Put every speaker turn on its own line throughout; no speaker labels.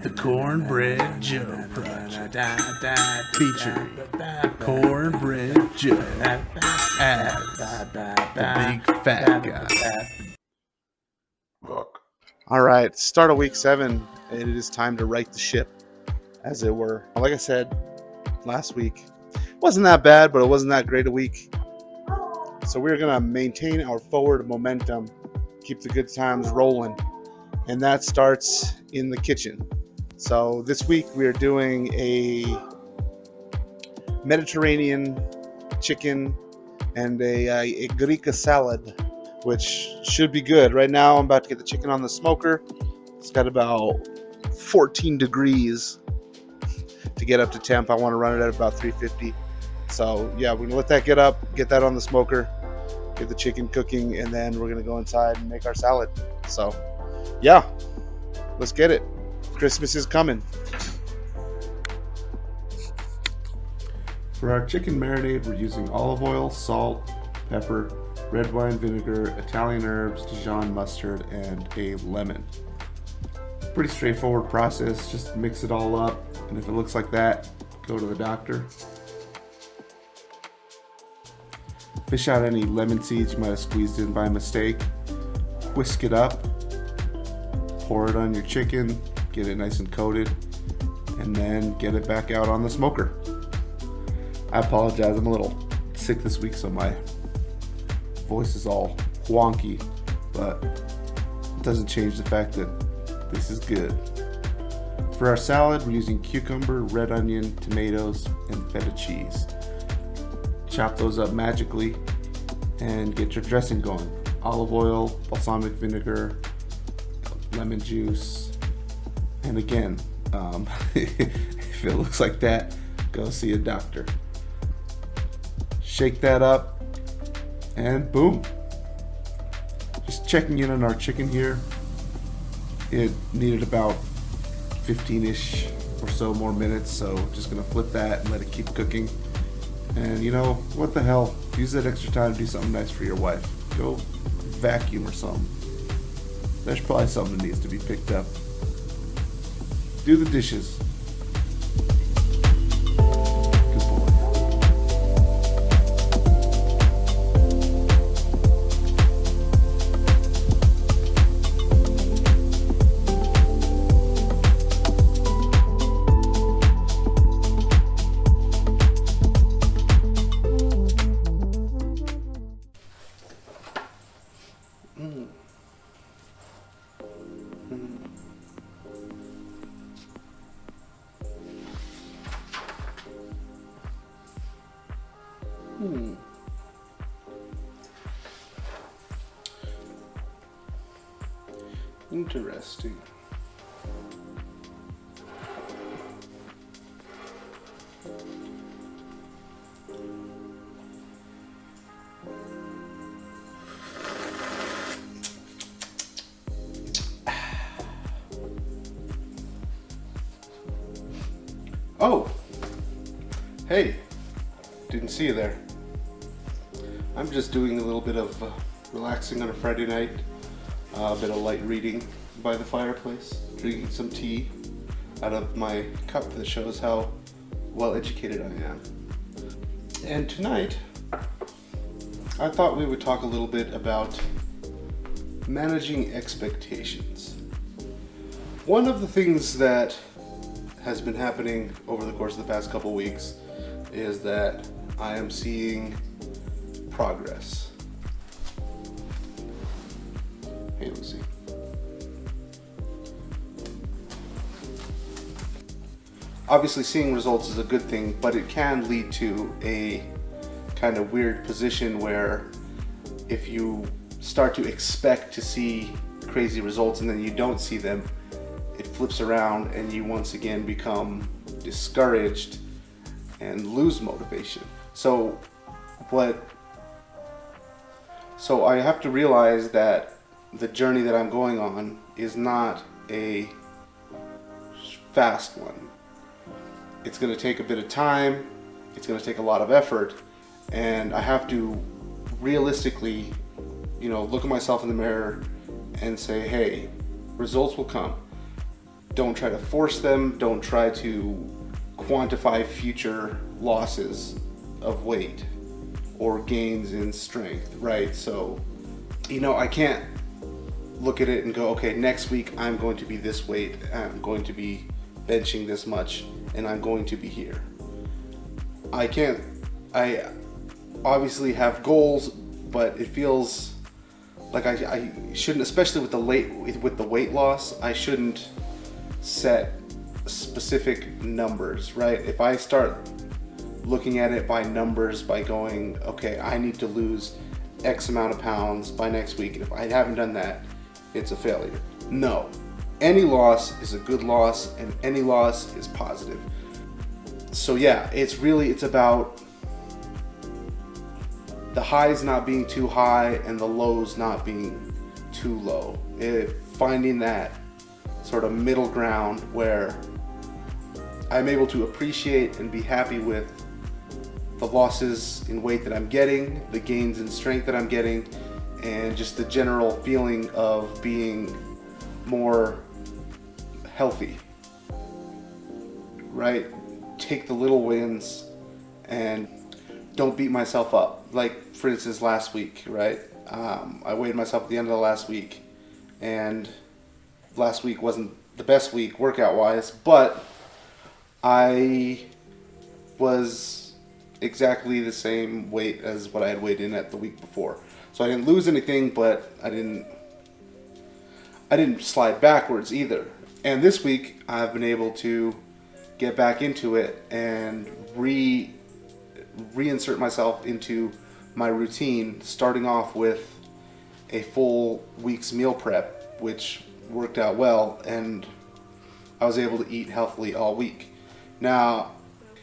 The Cornbread Joe Project, featuring Cornbread Joe as the big fat guy.
All right, start of week 7, and it is time to right the ship, as it were. Like I said last week, wasn't that bad, but it wasn't that great a week. So we're going to maintain our forward momentum, keep the good times rolling, and that starts in the kitchen. So this week we are doing a Mediterranean chicken and a Greek salad, which should be good. Right now I'm about to get the chicken on the smoker. It's got about 14 degrees to get up to temp. I want to run it at about 350. So yeah, we're going to let that get up, get that on the smoker, get the chicken cooking, and then we're going to go inside and make our salad. So yeah, let's get it. Christmas is coming.
For our chicken marinade, we're using olive oil, salt, pepper, red wine vinegar, Italian herbs, Dijon mustard, and a lemon. Pretty straightforward process. Just mix it all up, and if it looks like that, go to the doctor. Fish out any lemon seeds you might have squeezed in by mistake. Whisk it up. Pour it on your chicken. Get it nice and coated, and then get it back out on the smoker. I apologize, I'm a little sick this week, so my voice is all wonky, but it doesn't change the fact that this is good. For our salad, we're using cucumber, red onion, tomatoes, and feta cheese. Chop those up magically and get your dressing going. Olive oil, balsamic vinegar, lemon juice, and again, if it looks like that, go see a doctor. Shake that up, and boom. Just checking in on our chicken here. It needed about 15-ish or so more minutes, so just gonna flip that and let it keep cooking. And you know, what the hell? Use that extra time to do something nice for your wife. Go vacuum or something. There's probably something that needs to be picked up. Do the dishes. Good boy. Interesting. Oh, hey, didn't see you there. I'm just doing a little bit of relaxing on a Friday night, a bit of light reading by the fireplace, drinking some tea out of my cup that shows how well educated I am. And tonight, I thought we would talk a little bit about managing expectations. One of the things that has been happening over the course of the past couple weeks is that I am seeing progress. Hey, Lucy. Obviously, seeing results is a good thing, but it can lead to a kind of weird position where if you start to expect to see crazy results and then you don't see them, it flips around and you once again become discouraged and lose motivation. So I have to realize that the journey that I'm going on is not a fast one. It's going to take a bit of time, it's going to take a lot of effort, and I have to realistically, look at myself in the mirror and say, hey, results will come. Don't try to force them. Don't try to quantify future losses of weight or gains in strength, right? So, I can't look at it and go, okay, next week I'm going to be this weight, I'm going to be benching this much, and I'm going to be here. I obviously have goals, but it feels like I shouldn't, especially with the weight loss, I shouldn't set specific numbers, right? If I start looking at it by numbers, by going, okay, I need to lose X amount of pounds by next week, and if I haven't done that, it's a failure. No. Any loss is a good loss, and any loss is positive. So yeah, it's about the highs not being too high and the lows not being too low. Finding that sort of middle ground where I'm able to appreciate and be happy with the losses in weight that I'm getting, the gains in strength that I'm getting, and just the general feeling of being more healthy, right? Take the little wins and don't beat myself up. Like, for instance, last week, right? I weighed myself at the end of the last week, and last week wasn't the best week workout-wise, but I was exactly the same weight as what I had weighed in at the week before. So I didn't lose anything, but I didn't slide backwards either. And this week I've been able to get back into it and reinsert myself into my routine, starting off with a full week's meal prep, which worked out well, and I was able to eat healthily all week. Now,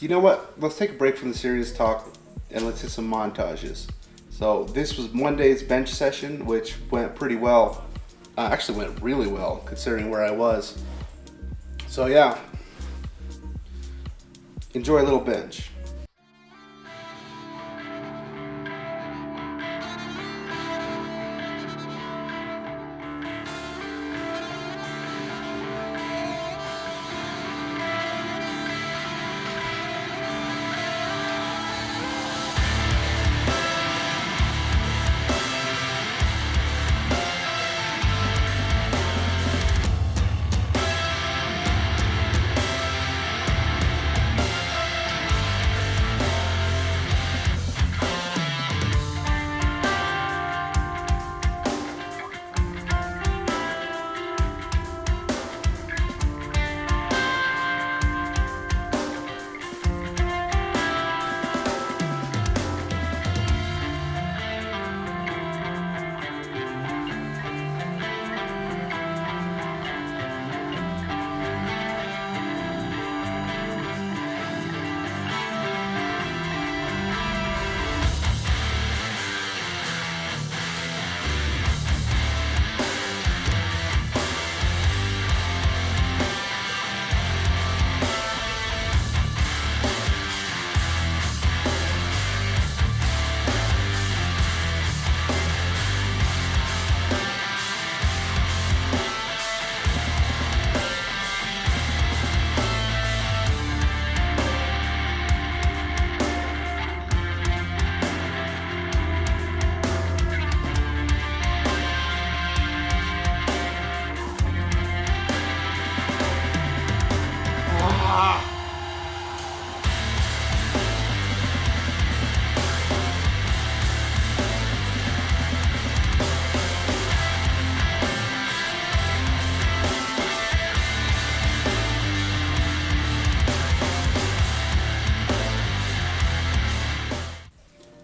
you know what? Let's take a break from the serious talk and let's hit some montages. So this was Monday's bench session, which went pretty well. Actually went really well considering where I was. So yeah, enjoy a little bench.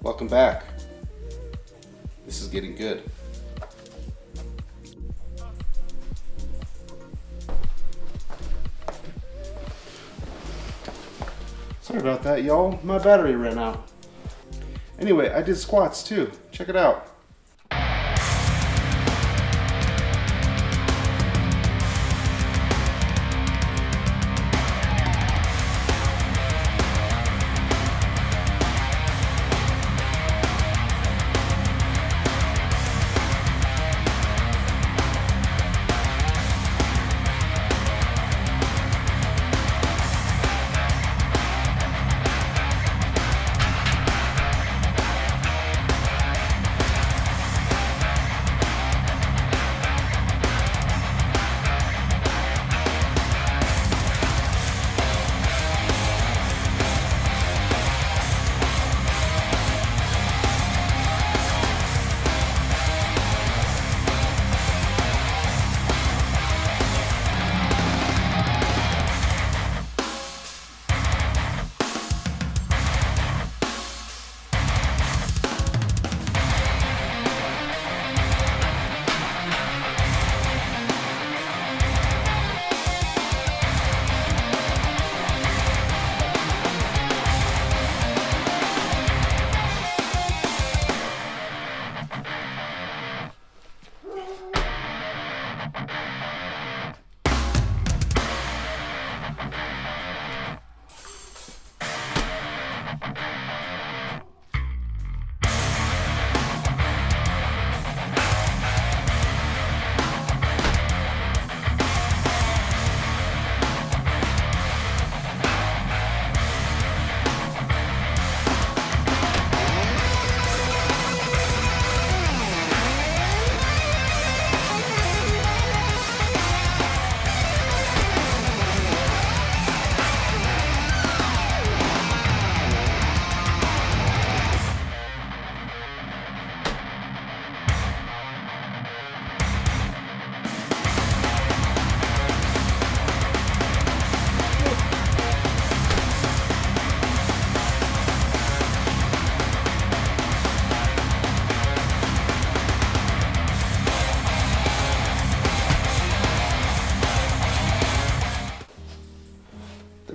Welcome back. This is getting good. Sorry about that, y'all. My battery ran out. Anyway, I did squats too. Check it out.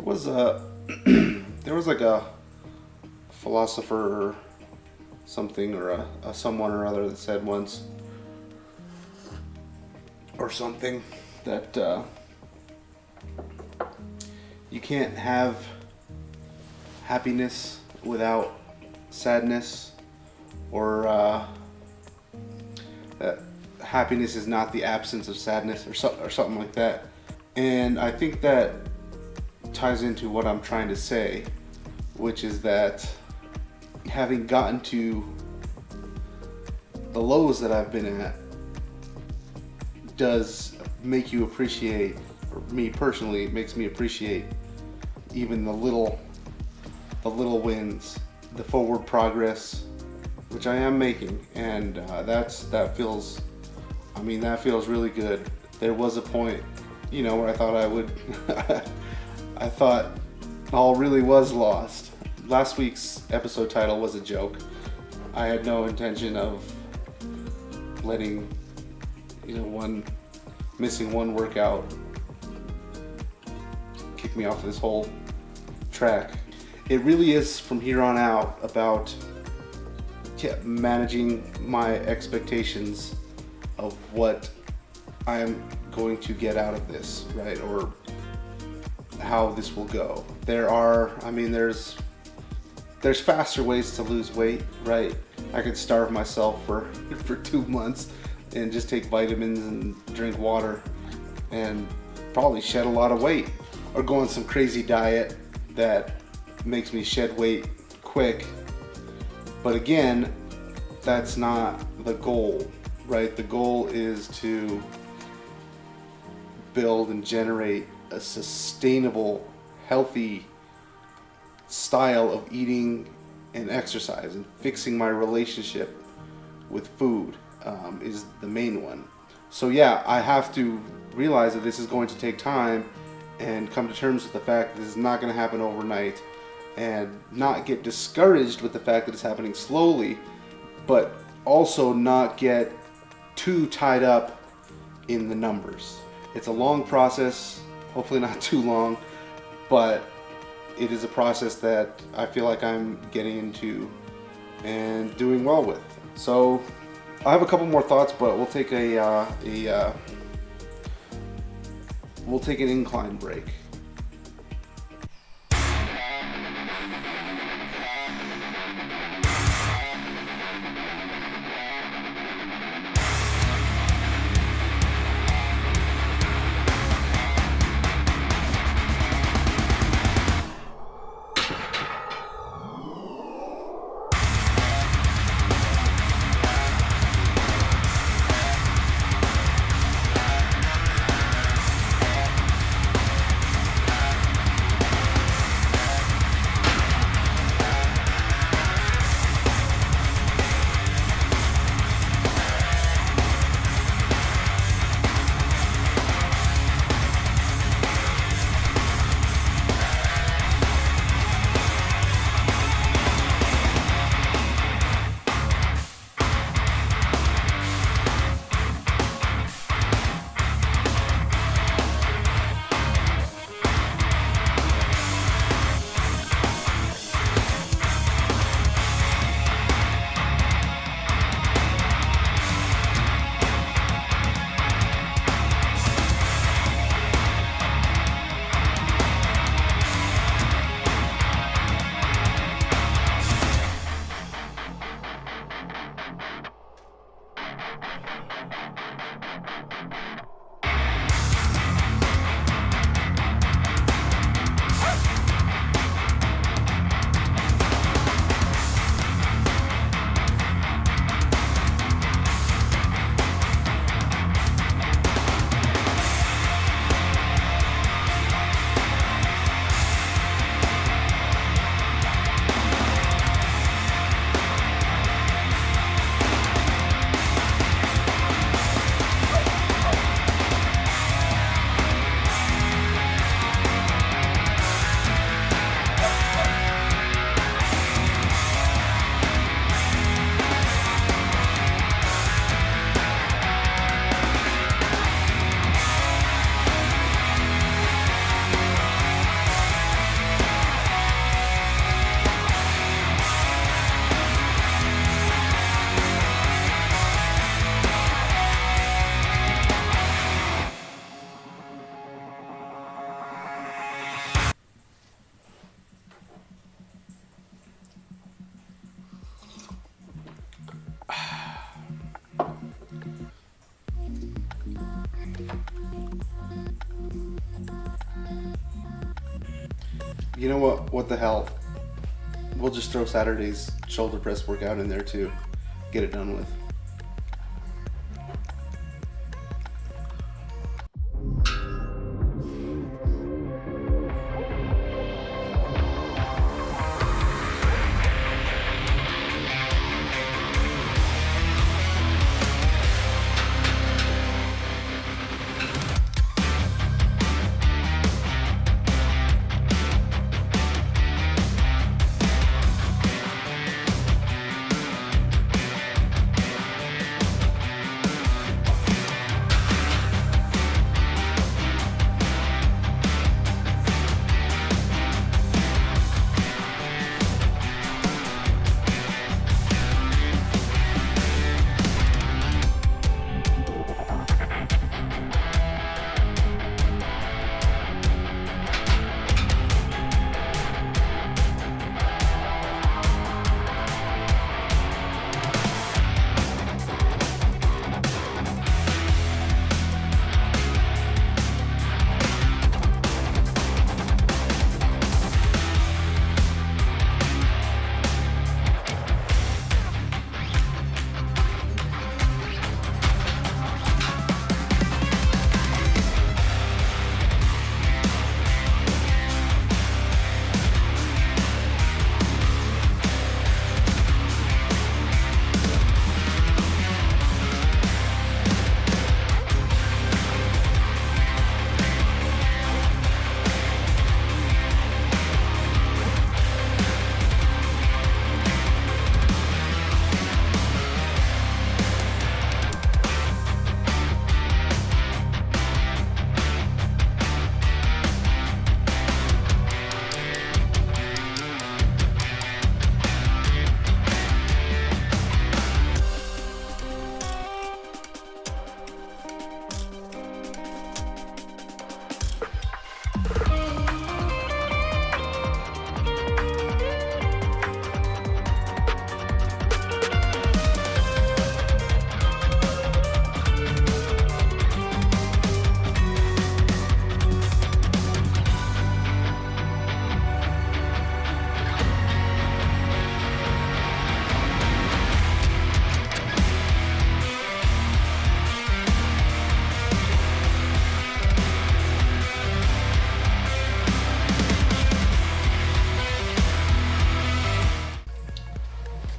There was a there was like a philosopher or something, or a someone or other that said once or something that you can't have happiness without sadness, or that happiness is not the absence of sadness, or something like that. And I think that ties into what I'm trying to say, which is that having gotten to the lows that I've been at does make you appreciate, or me personally, it makes me appreciate even the little wins, the forward progress, which I am making, and that feels really good. There was a point, where I thought I would, I thought all really was lost. Last week's episode title was a joke. I had no intention of letting, missing one workout kick me off this whole track. It really is from here on out about managing my expectations of what I'm going to get out of this, right? Or how this will go. There's faster ways to lose weight, right? I could starve myself for 2 months and just take vitamins and drink water and probably shed a lot of weight, or go on some crazy diet that makes me shed weight quick. But again, that's not the goal, right? The goal is to build and generate a sustainable, healthy style of eating and exercise, and fixing my relationship with food is the main one. So yeah, I have to realize that this is going to take time, and come to terms with the fact that this is not going to happen overnight, and not get discouraged with the fact that it's happening slowly, but also not get too tied up in the numbers. It's a long process, hopefully not too long, but it is a process that I feel like I'm getting into and doing well with. So I have a couple more thoughts, but we'll take an incline break. You know what? What the hell? We'll just throw Saturday's shoulder press workout in there too. Get it done with.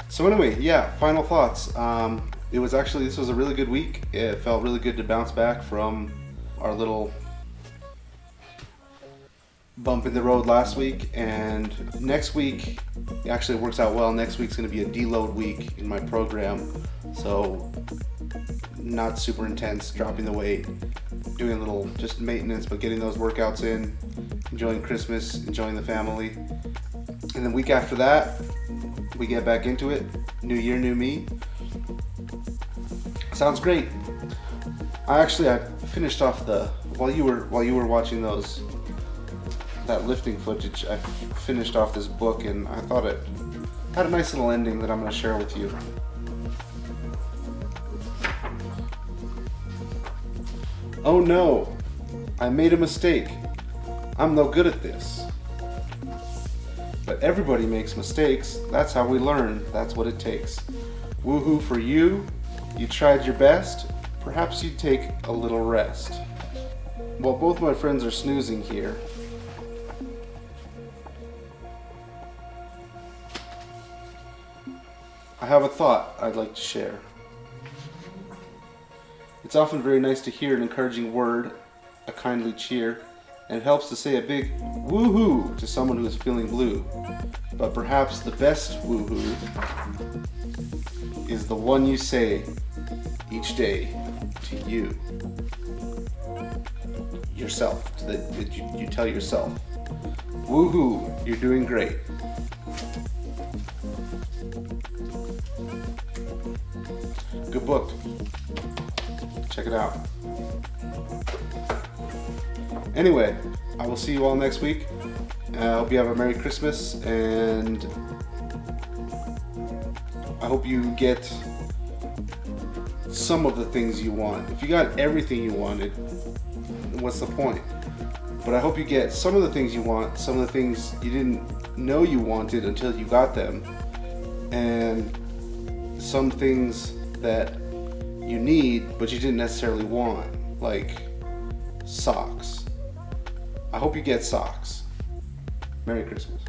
So anyway, yeah, final thoughts. This was a really good week. It felt really good to bounce back from our little bump in the road last week, and next week actually works out well. Next week's going to be a deload week in my program, so not super intense, dropping the weight, doing a little just maintenance, but getting those workouts in, enjoying Christmas, enjoying the family. And then week after that, we get back into it. New year, new me. Sounds great. I finished off while you were watching that lifting footage, I finished off this book, and I thought it had a nice little ending that I'm going to share with you. Oh no, I made a mistake. I'm no good at this. But everybody makes mistakes. That's how we learn. That's what it takes. Woohoo for you. You tried your best. Perhaps you'd take a little rest. Well, both my friends are snoozing here. I have a thought I'd like to share. It's often very nice to hear an encouraging word, a kindly cheer, and it helps to say a big woohoo to someone who is feeling blue. But perhaps the best woohoo is the one you say each day to you. Yourself, that you tell yourself. Woohoo, you're doing great. Good book. Check it out. Anyway, I will see you all next week. I hope you have a Merry Christmas, and I hope you get some of the things you want. If you got everything you wanted, what's the point? But I hope you get some of the things you want, some of the things you didn't know you wanted until you got them, and some things that you need but you didn't necessarily want, like socks. I hope you get socks. Merry Christmas.